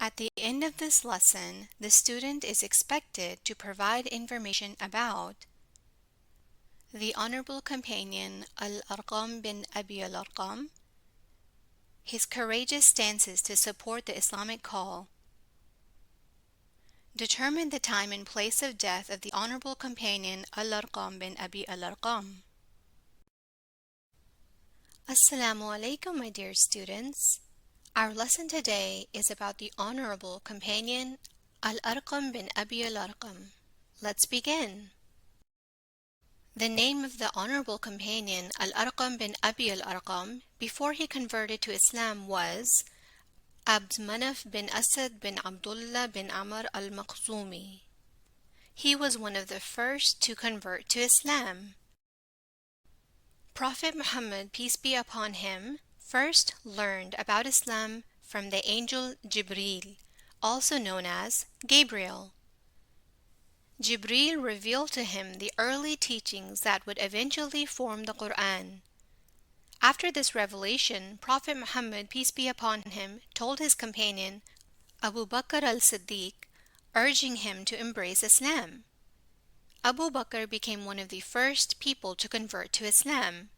At the end of this lesson, the student is expected to provide information about the Honorable Companion Al-arkam bin Abi Al-arkam, his courageous stances to support the Islamic call. Determine the time and place of death of the Honorable Companion Al-arkam bin Abi Al-arkam. Assalamu alaikum, my dear students. Our lesson today is about the Honorable Companion Al-arkam bin Abi Al-arkam. Let's begin. The name of the Honorable Companion Al-arkam bin Abi Al-arkam before he converted to Islam was Abd Manaf bin Asad bin Abdullah bin Amr al-Makhzumi. He was one of the first to convert to Islam. Prophet Muhammad, peace be upon him, first learned about Islam from the angel Jibril, also known as Gabriel. Jibril revealed to him the early teachings that would eventually form the Quran. After this revelation, Prophet Muhammad, peace be upon him, told his companion Abu Bakr al-Siddiq, urging him to embrace Islam. Abu Bakr became one of the first people to convert to Islam.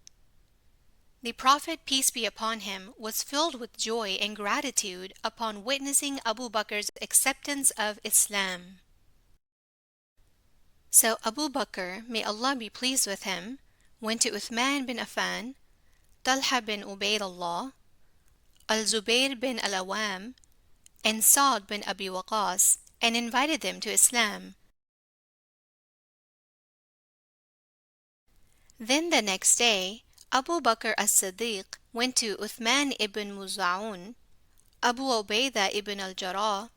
The Prophet, peace be upon him, was filled with joy and gratitude upon witnessing Abu Bakr's acceptance of Islam. So Abu Bakr, may Allah be pleased with him, went to Uthman bin Affan, Talha bin Ubaydullah, Al-Zubayr bin Al-Awam, and Sa'd bin Abi Waqas, and invited them to Islam. Then the next day, Abu Bakr as-Siddiq went to Uthman ibn Muza'un, Abu Ubaidah ibn al-Jarrah,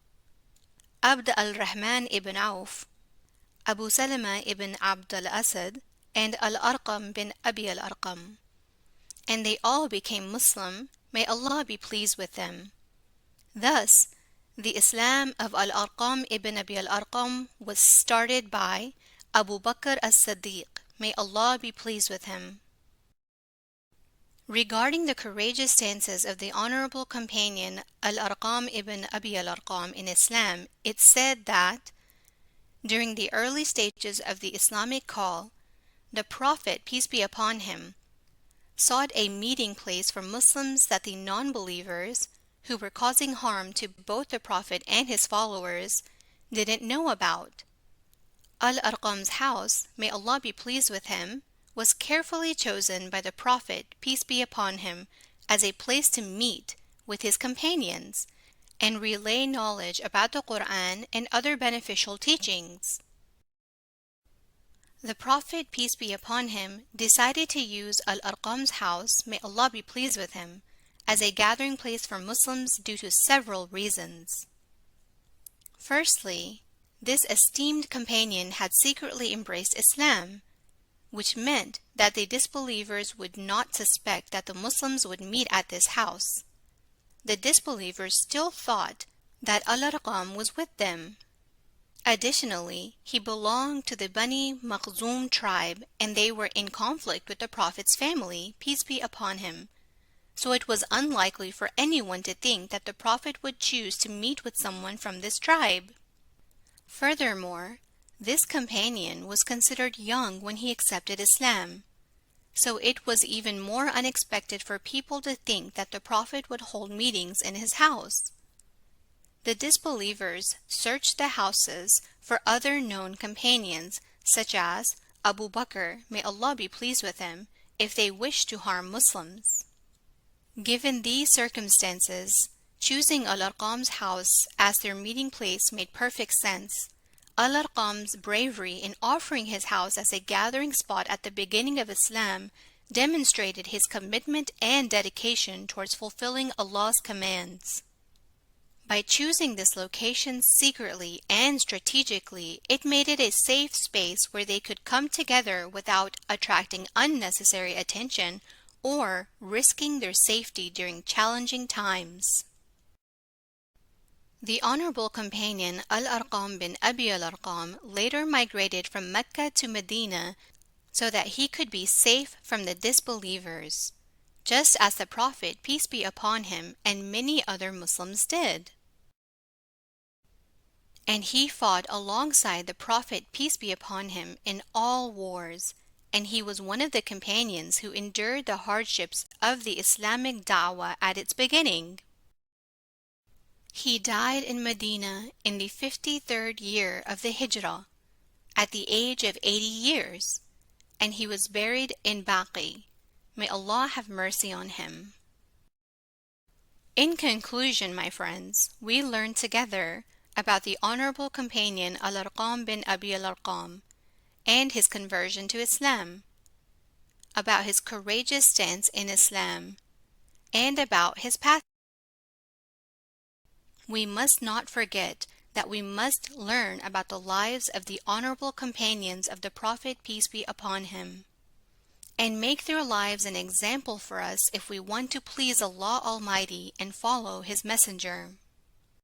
Abd al-Rahman ibn Auf, Abu Salama ibn Abd al-Asad, and Al-arkam bin Abi Al-arkam. And they all became Muslim, may Allah be pleased with them. Thus, the Islam of Al-arkam ibn Abi Al-arkam was started by Abu Bakr as-Siddiq, may Allah be pleased with him. Regarding the courageous stances of the Honorable Companion Al-arkam ibn Abi Al-arkam in Islam, it said that during the early stages of the Islamic call, the Prophet, peace be upon him, sought a meeting place for Muslims that the non-believers, who were causing harm to both the Prophet and his followers, didn't know about. Al-Arqam's house, may Allah be pleased with him, was carefully chosen by the Prophet, peace be upon him, as a place to meet with his companions and relay knowledge about the Quran and other beneficial teachings. The Prophet, peace be upon him, decided to use Al-Arqam's house, may Allah be pleased with him, as a gathering place for Muslims due to several reasons. Firstly, this esteemed companion had secretly embraced Islam, which meant that the disbelievers would not suspect that the Muslims would meet at this house. The disbelievers still thought that Al-Arkam was with them. Additionally, he belonged to the Bani Makhzum tribe, and they were in conflict with the Prophet's family, peace be upon him. So it was unlikely for anyone to think that the Prophet would choose to meet with someone from this tribe. Furthermore, this companion was considered young when he accepted Islam. So it was even more unexpected for people to think that the Prophet would hold meetings in his house. The disbelievers searched the houses for other known companions, such as Abu Bakr, may Allah be pleased with him, if they wished to harm Muslims. Given these circumstances, choosing Al-Arqam's house as their meeting place made perfect sense. Al-Arqam's bravery in offering his house as a gathering spot at the beginning of Islam demonstrated his commitment and dedication towards fulfilling Allah's commands. By choosing this location secretly and strategically, it made it a safe space where they could come together without attracting unnecessary attention or risking their safety during challenging times. The Honorable Companion Al-arkam bin Abi Al-arkam later migrated from Mecca to Medina so that he could be safe from the disbelievers, just as the Prophet, peace be upon him, and many other Muslims did. And he fought alongside the Prophet, peace be upon him, in all wars, and he was one of the companions who endured the hardships of the Islamic da'wah at its beginning. He died in Medina in the 53rd year of the Hijrah, at the age of 80 years, and he was buried in Baqi. May Allah have mercy on him. In conclusion, my friends, we learned together about the honorable companion Al-arkam bin Abi Al-arkam and his conversion to Islam, about his courageous stance in Islam, and about his path. We must not forget that we must learn about the lives of the honorable companions of the Prophet, peace be upon him, and make their lives an example for us if we want to please Allah Almighty and follow His Messenger.